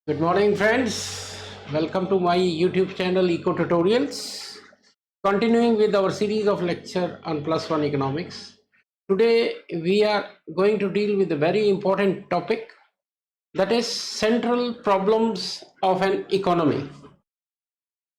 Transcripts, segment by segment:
Good morning, friends. Welcome to my YouTube channel Eco Tutorials. Continuing with our series of lecture on Plus One Economics. Today we are going to deal with a very important topic, that is central problems of an economy.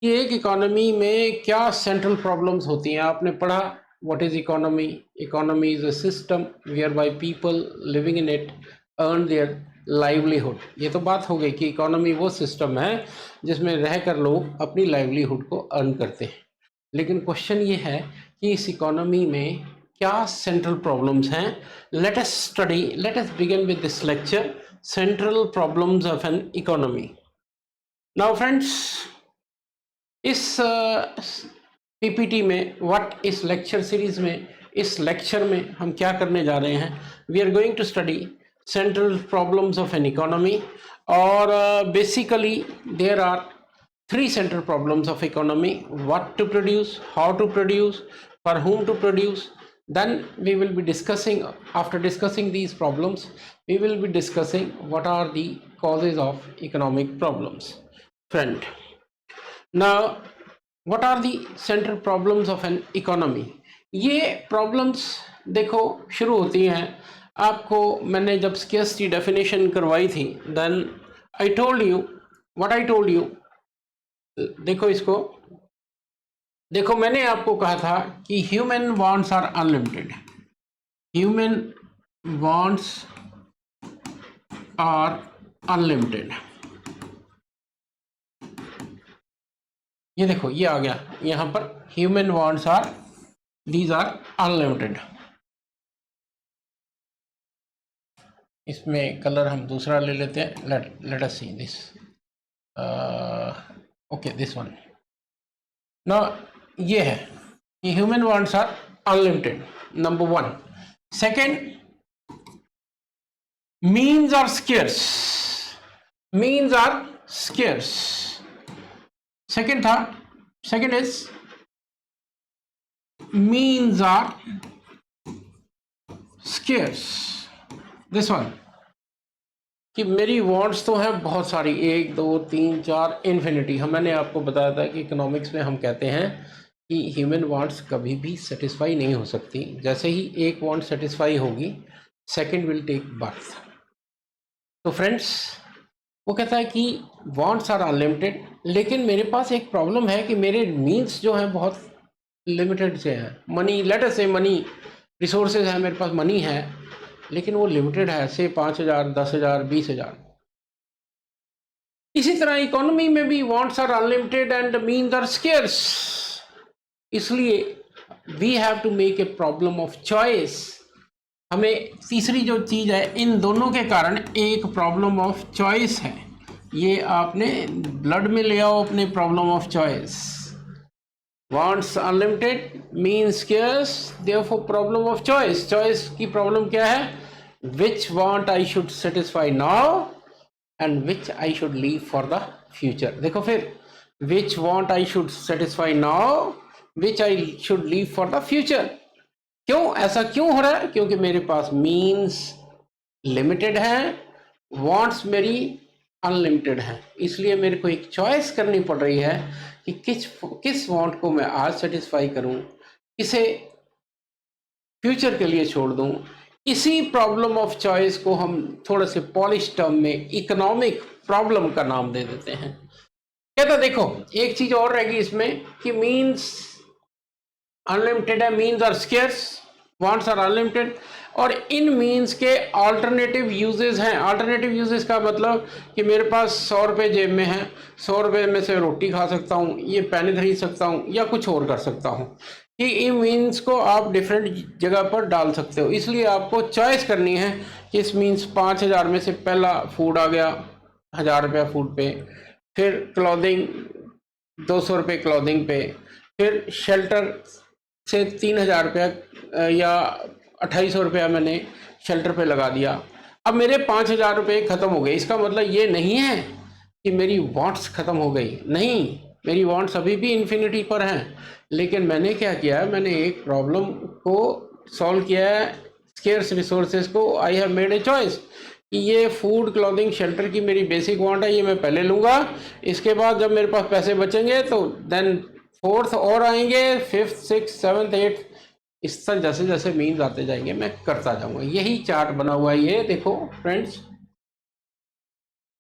कि एक economy में क्या central problems होती हैं. आपने पढ़ा what is economy. Economy is a system whereby people living in it earn their livelihood. ये तो बात हो गई कि इकोनॉमी वो सिस्टम है जिसमें रहकर लोग अपनी लाइवलीहुड को अर्न करते हैं. लेकिन क्वेश्चन ये है कि इस इकोनॉमी में क्या सेंट्रल प्रॉब्लम्स हैं. Let us begin with this lecture, central problems of an economy. Now friends, इस पीपीटी में इस लेक्चर सीरीज में, इस लेक्चर में हम क्या करने जा रहे हैं. We are going to study central problems of an economy. और basically there are three central problems of economy: what to produce, how to produce, for whom to produce. Then we will be discussing, after discussing these problems, we will be discussing what are the causes of economic problems. Friend, now what are the central problems of an economy? ये problems देखो शुरू होती हैं. आपको मैंने जब scarcity definition करवाई थी, then I told you what I told you. देखो इसको, देखो मैंने आपको कहा था कि human wants are unlimited. Human wants are unlimited. ये देखो ये आ गया यहां पर, human wants are, these are unlimited. इसमें कलर हम दूसरा ले लेते हैं. Let us see this. Okay, this one. ना ये है कि human wants are unlimited, number one. Second, means are scarce. Means are scarce. Second था, second is means are scarce. This one, कि मेरी वांट्स तो है बहुत सारी, 1 2 3 4 इन्फिनिटी. मैंने आपको बताया था कि इकोनॉमिक्स में हम कहते हैं कि ह्यूमन वांट्स कभी भी सेटिस्फाई नहीं हो सकती. जैसे ही एक वांट सेटिस्फाई होगी, सेकंड विल टेक बर्थ. तो फ्रेंड्स, वो कहता है कि वांट्स आर अनलिमिटेड, लेकिन मेरे पास एक प्रॉब्लम है कि मेरे मीन्स जो हैं बहुत लिमिटेड से हैं. मनी, लेट अस से मनी रिसोर्सेज है, मेरे पास मनी है, लेकिन वो लिमिटेड है, से 5,000 10,000 20,000. इसी तरह इकोनॉमी में भी wants are unlimited and means are scarce. इसलिए we have to make a problem of choice. हमें तीसरी जो चीज है, इन दोनों के कारण एक प्रॉब्लम ऑफ चॉइस है. ये आपने ब्लड में ले आओ अपने problem of choice. wants unlimited, means scarce, therefore problem of choice. choice की प्रॉब्लम क्या है? which want I should satisfy now and which I should leave for the future. देखो फिर, which want I should satisfy now, which I should leave for the future. क्यों ऐसा क्यों हो रहा है? क्योंकि मेरे पास means limited है, wants मेरी अनलिमिटेड है. इसलिए मेरे को एक चॉइस करनी पड़ रही है कि किस वांट को मैं आज सेटिस्फाई करूं, किसे फ्यूचर के लिए छोड़ दूं. इसी प्रॉब्लम ऑफ चॉइस को हम थोड़े से पॉलिश टर्म में इकोनॉमिक प्रॉब्लम का नाम दे देते हैं. कहता देखो एक चीज और रहेगी इसमें कि मीन्स अनलिमिटेड है, means are scarce, wants are unlimited, और इन मीन्स के अल्टरनेटिव यूजेस हैं. अल्टरनेटिव यूजेस का मतलब कि मेरे पास 100 रुपये जेब में है, 100 रुपये में से रोटी खा सकता हूँ, ये पेन खरीद सकता हूँ, या कुछ और कर सकता हूँ. कि इन मीन्स को आप डिफरेंट जगह पर डाल सकते हो. इसलिए आपको चॉइस करनी है कि इस मीन्स 5,000 में से पहला फूड आ गया 1,000 रुपया फूड पे, फिर क्लॉथिंग 200 रुपये क्लॉथिंग पे, फिर शेल्टर से 3,000 रुपया या 2,800 रुपया मैंने शेल्टर पे लगा दिया. अब मेरे 5,000 रुपये ख़त्म हो गए. इसका मतलब ये नहीं है कि मेरी वांट्स ख़त्म हो गई, नहीं, मेरी वांट्स अभी भी इन्फिनिटी पर हैं. लेकिन मैंने क्या किया है, मैंने एक प्रॉब्लम को सॉल्व किया है, स्केर्स रिसोर्सेज को. I have made a choice. कि ये फूड क्लॉथिंग शेल्टर की मेरी बेसिक वांट है, ये मैं पहले लूँगा, इसके बाद जब मेरे पास पैसे बचेंगे तो देन फोर्थ और आएंगे, फिफ्थ, सिक्स, सेवन्थ, एट्थ, इस तरह जैसे जैसे मीन्स आते जाएंगे मैं करता जाऊंगा। यही चार्ट बना हुआ है ये देखो friends.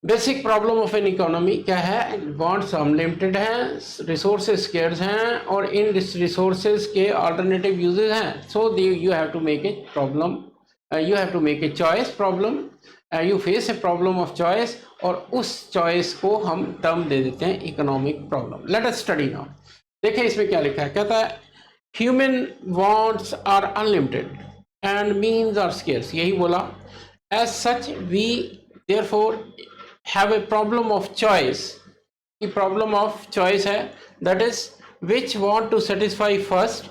Basic problem of an economy क्या है? वांट्स अनलिमिटेड हैं, रिसोर्सेज स्केर्स हैं, और इन रिसोर्सेज के अल्टरनेटिव यूजेस हैं। So you have to make a problem, you have to make a choice problem, you face a problem of choice, और उस चॉइस को हम टर्म दे देते हैं economic problem. Let us study now. देखिए इसमें क्या लिखा है, कहता है human wants are unlimited and means are scarce, यही बोला। As such we therefore have a problem of choice, the problem of choice है, that is which want to satisfy first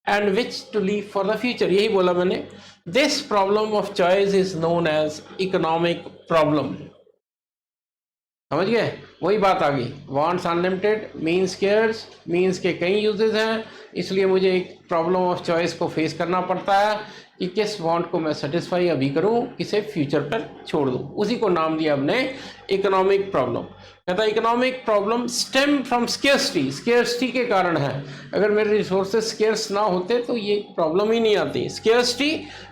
and which to leave for the future, यही बोला मैंने। this problem of choice is known as economic problem। समझ गए? वही बात आ गई, wants unlimited, means scarce, means के कई यूजेस हैं, इसलिए मुझे एक प्रॉब्लम ऑफ चॉइस को फेस करना पड़ता है कि किस वांट को मैं सेटिस्फाई अभी करूं, किसे फ्यूचर पर छोड़ दूं। उसी को नाम दिया हमने इकोनॉमिक प्रॉब्लम। कहता है economic problem stem from scarcity, scarcity के कारण है। अगर मेरे रिसोर्सेज स्केर्स ना होते तो ये प्रॉब्लम ही नहीं आती। Scarcity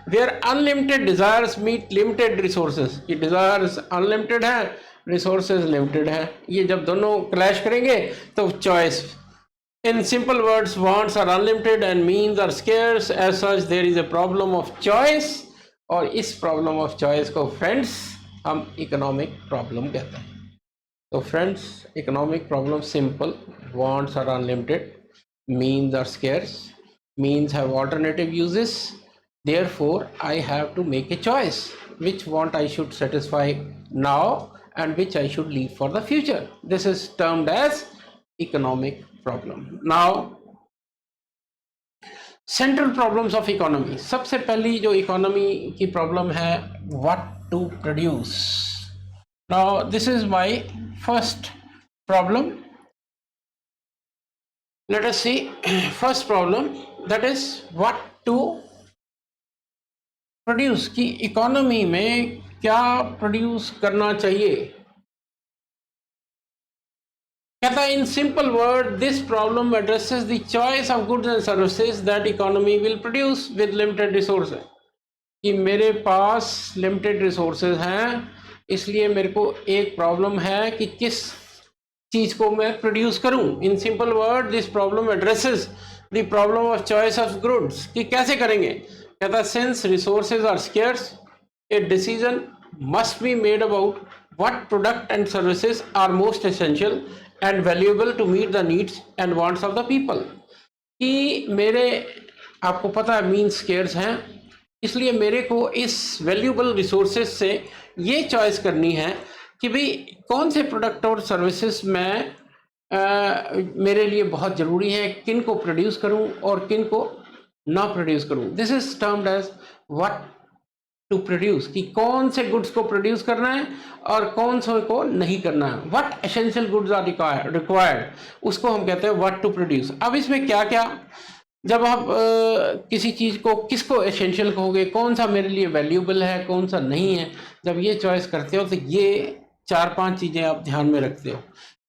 where unlimited desires meet limited resources, ये डिजायर्स अनलिमिटेड है, रिसोर्सेज लिमिटेड है, ये जब दोनों क्लैश करेंगे तो choice. In simple words, wants are unlimited and means are scarce. As such, there is a problem of choice, और इस problem of choice को friends हम economic problem कहते हैं। तो friends, economic problem simple, wants are unlimited, means are scarce, means have alternative uses, therefore I have to make a choice which want I should satisfy now and which I should leave for the future. This is termed as economic problem. Now central problems of economy, सबसे पहली जो economy की problem है, what to produce. Now this is my first problem. Let us see first problem, that is what to produce, कि economy में क्या produce करना चाहिए। कहता है इन simple word this problem addresses the choice of goods and services that economy will produce with limited resources, कि मेरे पास limited resources हैं, इसलिए मेरे को एक प्रॉब्लम है कि किस चीज को मैं प्रोड्यूस करूं। In simple word this problem addresses the problem of choice of goods, कि कैसे करेंगे। कहता है since resources are scarce a decision must be made about what product and services are most essential and valuable to meet the needs and wants of the people, कि मेरे आपको पता है मीन्स स्केर्स हैं, इसलिए मेरे को इस वैल्यूबल रिसोर्सेज से ये चॉइस करनी है कि भाई कौन से प्रोडक्ट और सर्विसेज मैं मेरे लिए बहुत ज़रूरी है, किन को प्रोड्यूस करूं और किन को ना प्रोड्यूस करूं। This is termed as what to produce, कि कौन से गुड्स को प्रोड्यूस करना है और कौन से को नहीं करना है। What essential goods are required, उसको हम कहते हैं व्हाट टू प्रोड्यूस। अब इसमें क्या क्या, जब आप किसी चीज़ को किसको एसेंशियल कहोगे, कौन सा मेरे लिए वैल्यूएबल है, कौन सा नहीं है, जब ये चॉइस करते हो तो ये 4-5 चीज़ें आप ध्यान में रखते हो।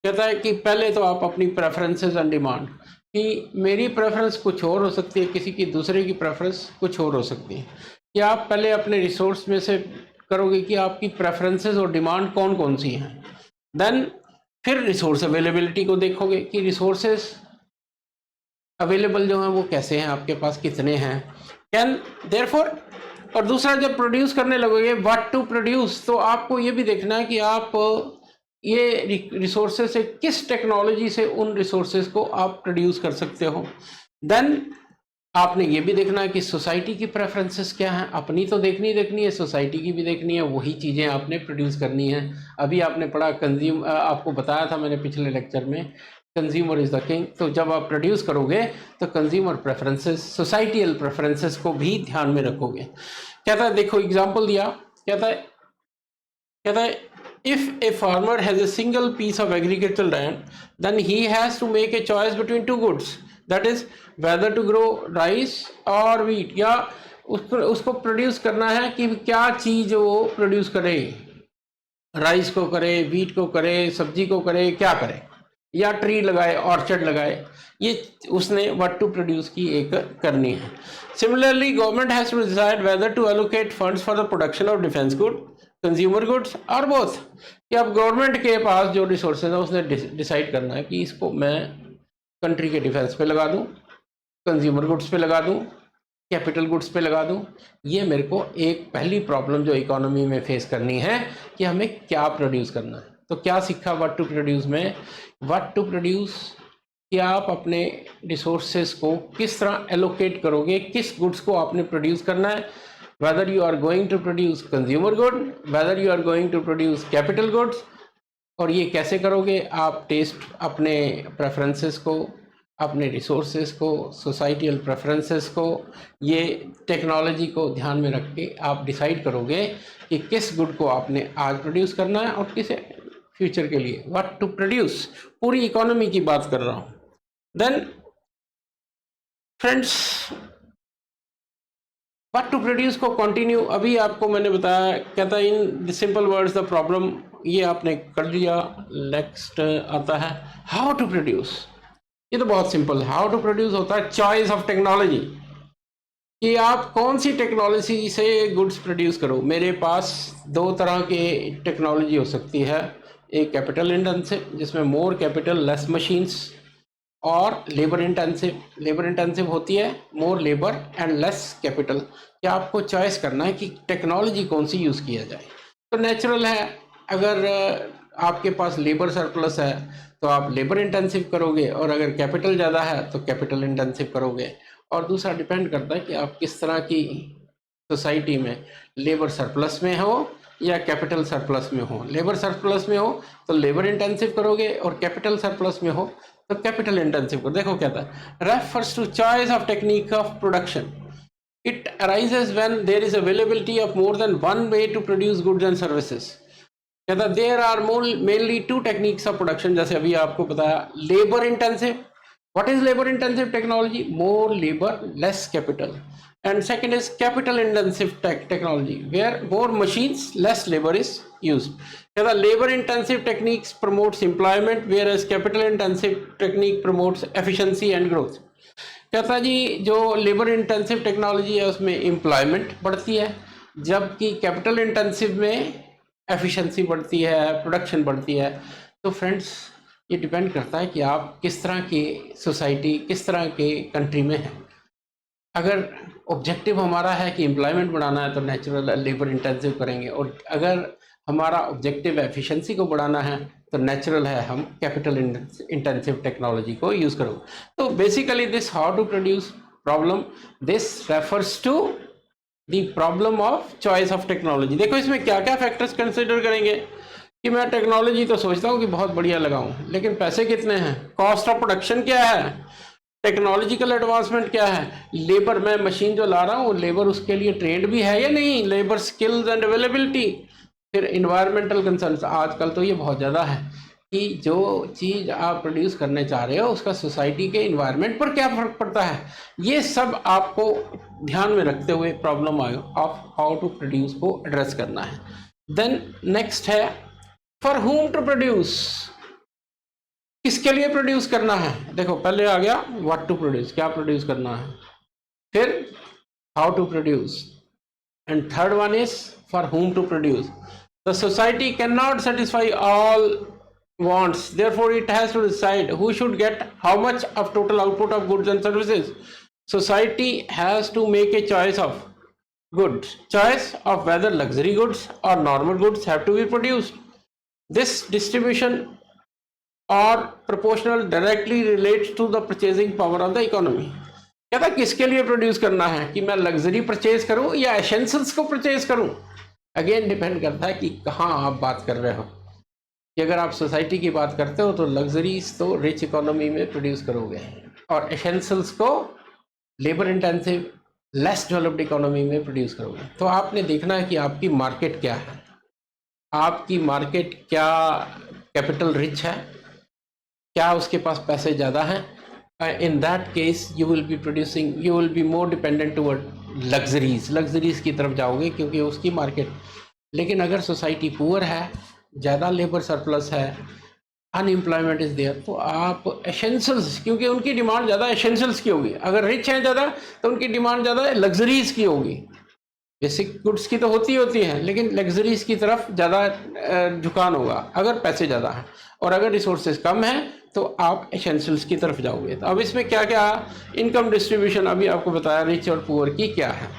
कहता है कि पहले तो आप अपनी प्रेफरेंसेस एंड डिमांड, कि मेरी प्रेफरेंस कुछ और हो सकती है, किसी की दूसरे की प्रेफरेंस कुछ और हो सकती है, कि आप पहले अपने रिसोर्स में से करोगे कि आपकी प्रेफरेंसेस और डिमांड कौन कौन सी हैं। देन फिर रिसोर्स अवेलेबिलिटी को देखोगे कि रिसोर्सेस अवेलेबल जो हैं वो कैसे हैं, आपके पास कितने हैं। कैन देयरफॉर, और दूसरा जब प्रोड्यूस करने लगोगे व्हाट टू प्रोड्यूस, तो आपको ये भी देखना है कि आप ये रिसोर्सेज से किस टेक्नोलॉजी से उन रिसोर्सेज को आप प्रोड्यूस कर सकते हो। देन आपने ये भी देखना है कि सोसाइटी की प्रेफरेंसेस क्या हैं, अपनी तो देखनी है, सोसाइटी की भी देखनी है, वही चीज़ें आपने प्रोड्यूस करनी है। अभी आपने पढ़ा आपको बताया था मैंने पिछले लेक्चर में, कंज्यूमर इज़ द किंग। तो जब आप प्रोड्यूस करोगे तो कंज्यूमर प्रेफरेंसेस, सोसाइटियल प्रेफरेंसेस को भी ध्यान में रखोगे। कहता है देखो एग्जाम्पल दिया, कहता है if a farmer has a single piece of agricultural land then he has to make a choice between 2 goods, that is whether to grow rice और वीट, या उसको प्रोड्यूस करना है कि क्या चीज़ वो प्रोड्यूस करे, राइस को करे, वीट को करे, सब्जी को करे, क्या करे, या ट्री लगाए, ऑर्चर्ड लगाए, ये उसने व्हाट टू प्रोड्यूस की एक करनी है। Similarly government has to decide whether to allocate funds for the production of defence good, consumer goods और बोथ, कि अब गवर्नमेंट के पास जो रिसोर्सेज है उसने डिसाइड करना है कि इसको मैं कंट्री के डिफेंस पे लगा दूं, कंज्यूमर गुड्स पे लगा दूं, कैपिटल गुड्स पे लगा दूं। ये मेरे को एक पहली प्रॉब्लम जो इकोनॉमी में फेस करनी है कि हमें क्या प्रोड्यूस करना है। तो क्या सीखा व्हाट टू प्रोड्यूस में? व्हाट टू प्रोड्यूस कि आप अपने रिसोर्सेज को किस तरह एलोकेट करोगे, किस गुड्स को आपने प्रोड्यूस करना है, whether you are going to produce consumer good, whether you are going to produce capital goods, और ये कैसे करोगे? आप टेस्ट अपने प्रेफरेंसेस को, अपने रिसोर्सेज को, सोसाइटल प्रेफरेंसेस को, ये टेक्नोलॉजी को ध्यान में रख के आप डिसाइड करोगे कि किस गुड को आपने आज प्रोड्यूस करना है और किसे फ्यूचर के लिए। व्हाट टू प्रोड्यूस, पूरी इकोनॉमी की बात कर रहा हूँ। Then friends, what to produce को कंटिन्यू अभी आपको मैंने बताया, कहता है in the simple words the problem, ये आपने कर दिया। नेक्स्ट आता है हाउ टू प्रोड्यूस। ये तो बहुत सिंपल, हाउ टू प्रोड्यूस होता है चॉइस ऑफ टेक्नोलॉजी, कि आप कौन सी टेक्नोलॉजी से गुड्स प्रोड्यूस करो। मेरे पास दो तरह के टेक्नोलॉजी हो सकती है, एक कैपिटल इंटेंसिव जिसमें मोर कैपिटल लेस मशीन्स, और लेबर इंटेंसिव। लेबर इंटेंसिव होती है मोर लेबर एंड लेस कैपिटल। क्या आपको चॉइस करना है कि टेक्नोलॉजी कौन सी यूज़ किया जाए। तो नेचुरल है, अगर आपके पास लेबर सरप्लस है तो आप लेबर इंटेंसिव करोगे, और अगर कैपिटल ज़्यादा है तो कैपिटल इंटेंसिव करोगे। और दूसरा डिपेंड करता है कि आप किस तरह की सोसाइटी में, लेबर सरप्लस में हो या कैपिटल सरप्लस में हो। लेबर सरप्लस में हो तो लेबर इंटेंसिव करोगे, और कैपिटल सरप्लस में हो तो कैपिटल इंटेंसिव करो। देखो क्या था, refers to choice of technique of production, it arises when there is availability of more than one way to produce goods and services. कहता there are mainly two techniques of production, जैसे अभी आपको बताया labour intensive. What is labour intensive technology? More labour less capital. And second is capital intensive technology, where more machines less labor is used. The labor intensive techniques promotes employment, whereas capital intensive technique promotes efficiency and growth. कहता जी जो labour intensive technology है उसमें employment बढ़ती है, जबकि capital intensive में efficiency बढ़ती है, प्रोडक्शन बढ़ती है। तो फ्रेंड्स ये डिपेंड करता है कि आप किस तरह की सोसाइटी, किस तरह के कंट्री में हैं। अगर ऑब्जेक्टिव हमारा है कि एम्प्लॉयमेंट बढ़ाना है तो नेचुरल लेबर इंटेंसिव करेंगे, और अगर हमारा ऑब्जेक्टिव एफिशिएंसी को बढ़ाना है तो नेचुरल है हम कैपिटल इंटेंसिव टेक्नोलॉजी को यूज़ करो। तो basically this how to produce problem, this refers to the problem of choice of technology. देखो इसमें क्या क्या फैक्टर्स कंसिडर करेंगे कि मैं टेक्नोलॉजी तो सोचता हूँ कि बहुत बढ़िया लगाऊं, लेकिन पैसे कितने हैं, कॉस्ट ऑफ प्रोडक्शन क्या है, टेक्नोलॉजिकल एडवांसमेंट क्या है, लेबर, मैं मशीन जो ला रहा हूँ लेबर उसके लिए ट्रेंड भी है या नहीं, लेबर स्किल्स एंड अवेलेबिलिटी, फिर इन्वायरमेंटल कंसर्न्स। आजकल तो ये बहुत ज़्यादा है कि जो चीज़ आप प्रोड्यूस करने चाह रहे हो उसका सोसाइटी के इन्वायरमेंट पर क्या फ़र्क पड़ता है। ये सब आपको ध्यान में रखते हुए problem of how to produce को एड्रेस करना है। देन नेक्स्ट है फॉर हुम टू प्रोड्यूस, किसके लिए प्रोड्यूस करना है। देखो पहले आ गया व्हाट टू प्रोड्यूस, क्या प्रोड्यूस करना है, फिर how to produce, and third one is for whom to produce. The society can not satisfy all wants, therefore it has to decide who should get how much of total output of goods and services. Society has to make a choice of goods, choice of whether luxury goods or normal goods have to be produced. This distribution or proportional directly relates to the purchasing power of the economy. कहता किसके लिए produce करना है, कि मैं luxury purchase करूं या essentials को परचेज करूं। अगेन डिपेंड करता है कि कहाँ आप बात कर रहे हो, कि अगर आप सोसाइटी की बात करते हो तो लग्जरीज तो रिच इकोनॉमी में प्रोड्यूस करोगे, और एसेंशियल्स को labour intensive less developed economy में प्रोड्यूस करोगे। तो आपने देखना है कि आपकी मार्केट क्या है, आपकी मार्केट क्या कैपिटल रिच है, क्या उसके पास पैसे ज़्यादा हैं। In that case you will be producing, you will be more dependent toward luxuries की तरफ जाओगे क्योंकि उसकी मार्केट। लेकिन अगर सोसाइटी पुअर है ज़्यादा लेबर सरप्लस है, अनएम्प्लॉयमेंट इज़ देयर, तो आप एसेंशियल्स, क्योंकि उनकी डिमांड ज़्यादा एसेंशियल्स की होगी। अगर रिच हैं ज़्यादा तो उनकी डिमांड ज़्यादा लग्जरीज की होगी। बेसिक गुड्स की तो होती है, लेकिन लग्जरीज की तरफ ज़्यादा झुकान होगा अगर पैसे ज़्यादा हैं, और अगर रिसोर्सेज कम हैं तो आप एसेंशियल्स की तरफ जाओगे। तो अब इसमें क्या क्या इनकम डिस्ट्रीब्यूशन अभी आपको बताया रिच और पुअर की क्या है।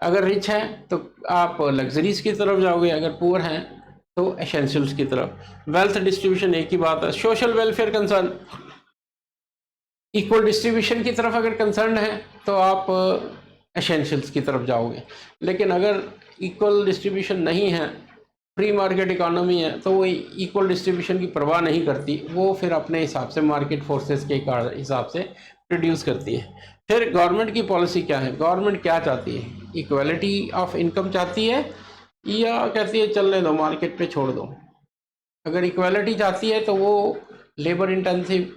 अगर रिच है तो आप लग्जरीज की तरफ जाओगे, अगर पुअर हैं तो एसेंशियल्स की तरफ। वेल्थ डिस्ट्रीब्यूशन एक ही बात है। Social welfare concern, equal distribution की तरफ अगर कंसर्न है तो आप एसेंशियल्स की तरफ जाओगे। लेकिन अगर इक्वल डिस्ट्रीब्यूशन नहीं है, फ्री मार्केट इकोनॉमी है, तो वो इक्वल डिस्ट्रीब्यूशन की परवाह नहीं करती, वो फिर अपने हिसाब से मार्केट फोर्सेस के हिसाब से प्रोड्यूस करती है। फिर गवर्नमेंट की पॉलिसी क्या है, गवर्नमेंट क्या चाहती है, इक्वलिटी ऑफ इनकम चाहती है या कहती है चलने दो, मार्केट पे छोड़ दो। अगर इक्वलिटी चाहती है तो वो लेबर इंटेंसिव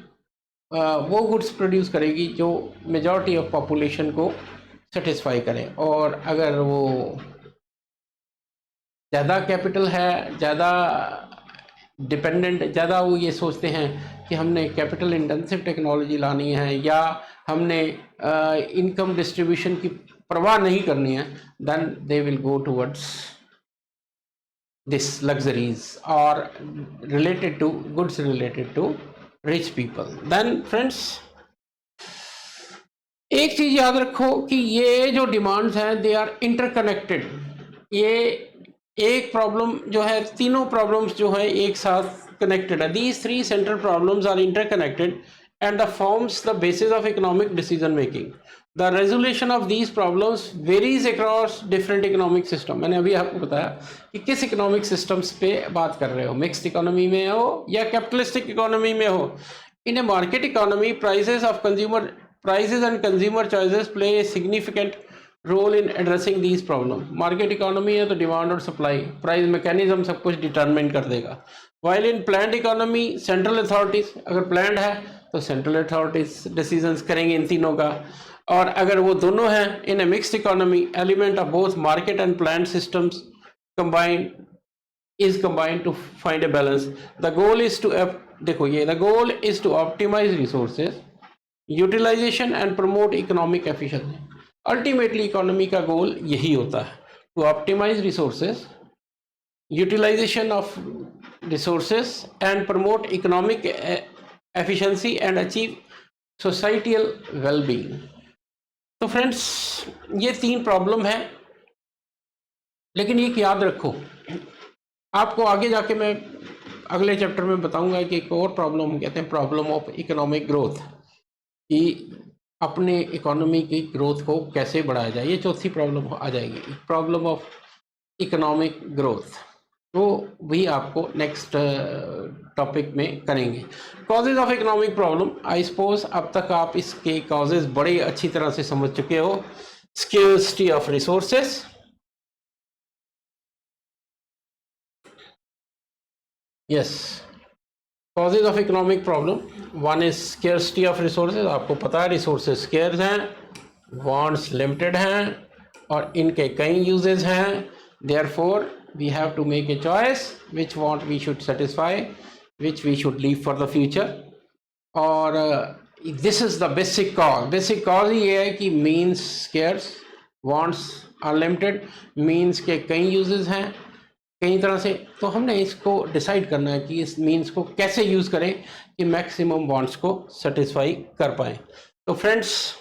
वो गुड्स प्रोड्यूस करेगी जो मेजॉरिटी ऑफ पॉपुलेशन को सेटिस्फाई करें। और अगर वो ज़्यादा कैपिटल है, ज़्यादा डिपेंडेंट, ज़्यादा वो ये सोचते हैं कि हमने कैपिटल इंटेंसिव टेक्नोलॉजी लानी है या हमने इनकम डिस्ट्रीब्यूशन की परवाह नहीं करनी है, then they will go towards this luxuries और related to goods related to rich people. Then friends, एक चीज याद रखो कि ये जो डिमांड्स हैं दे आर इंटरकनेक्टेड। ये एक प्रॉब्लम जो है, तीनों प्रॉब्लम्स जो है एक साथ कनेक्टेड है। These three central problems are interconnected and the forms the basis of economic decision making. The resolution of these problems varies across different economic system. मैंने अभी आपको बताया कि किस इकोनॉमिक सिस्टम्स पे बात कर रहे हो, मिक्स्ड इकोनॉमी में हो या कैपिटलिस्टिक इकोनॉमी में हो। In a market economy, prices and consumer choices play a significant role in addressing these problems. Market economy है तो डिमांड और सप्लाई, प्राइस मैकेनिज्म सब कुछ डिटरमिन कर देगा। While in planned economy, central authorities, अगर प्लान्ड है तो सेंट्रल अथॉरिटीज डिसीजंस करेंगे इन तीनों का। और अगर वो दोनों हैं in a mixed economy, element of both market and planned systems combined to find a balance. The goal is to देखो ये the goal is to optimize resources utilization and promote economic efficiency. Ultimately economy का goal यही होता है, to optimize resources, utilization of resources and promote economic efficiency and achieve societal wellbeing. तो friends, ये तीन problem है, लेकिन एक याद रखो, आपको आगे जाके मैं अगले चैप्टर में बताऊंगा कि एक और प्रॉब्लम हम कहते हैं प्रॉब्लम ऑफ इकोनॉमिक ग्रोथ, कि अपने इकोनॉमी की ग्रोथ को कैसे बढ़ाया जाए। ये चौथी प्रॉब्लम आ जाएगी, प्रॉब्लम ऑफ इकोनॉमिक ग्रोथ, वो भी आपको नेक्स्ट टॉपिक में करेंगे। Causes of economic problem, I suppose अब तक आप इसके कॉजेज बड़े अच्छी तरह से समझ चुके हो। Scarcity of resources, yes, causes of economic problem, one is scarcity of resources. आपको पता है रिसोर्सेज स्केर्स हैं, वांट्स लिमिटेड हैं और इनके कई यूजेस हैं। Therefore we have to make a choice which want we should satisfy, which we should leave for the future. और this is the basic cause. Basic cause ये है कि means scarce, wants unlimited, means के कई uses हैं कई तरह से। तो हमने इसको डिसाइड करना है कि इस मीन्स को कैसे यूज करें कि मैक्सिमम वांट्स को सेटिस्फाई कर पाए। तो फ्रेंड्स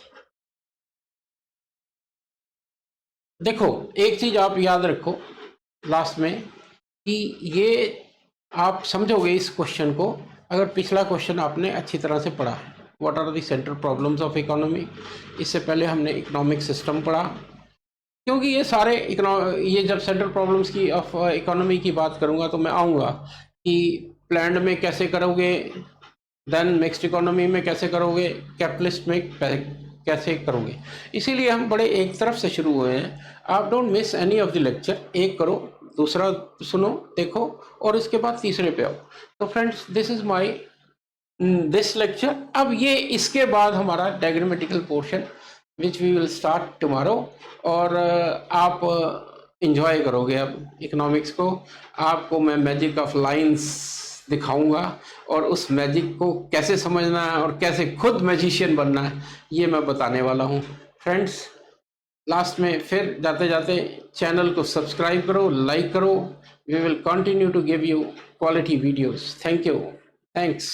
देखो, एक चीज आप याद रखो लास्ट में कि ये आप समझोगे इस क्वेश्चन को अगर पिछला क्वेश्चन आपने अच्छी तरह से पढ़ा है। What are the central problems of economy, इससे पहले हमने इकोनॉमिक सिस्टम पढ़ा, क्योंकि ये सारे ये जब सेंट्रल प्रॉब्लम्स की ऑफ इकोनॉमी की बात करूंगा तो मैं आऊँगा कि प्लान्ड में कैसे करोगे, देन मिक्स्ड इकोनॉमी में कैसे करोगे, कैपिटलिस्ट में कैसे करोगे। इसीलिए हम बड़े एक तरफ से शुरू हुए हैं। आप don't miss any of the lecture, एक करो, दूसरा सुनो, देखो और इसके बाद तीसरे पे आओ। तो friends, this is my this lecture. अब ये इसके बाद हमारा diagrammatical portion which we will start tomorrow. और आप एंजॉय करोगे अब इकोनॉमिक्स को। आपको मैं मैजिक ऑफ लाइंस दिखाऊंगा और उस मैजिक को कैसे समझना है और कैसे खुद मैजिशियन बनना है ये मैं बताने वाला हूँ। फ्रेंड्स, लास्ट में फिर जाते जाते चैनल को सब्सक्राइब करो, लाइक करो। We will continue to give you quality videos. Thank you. Thanks.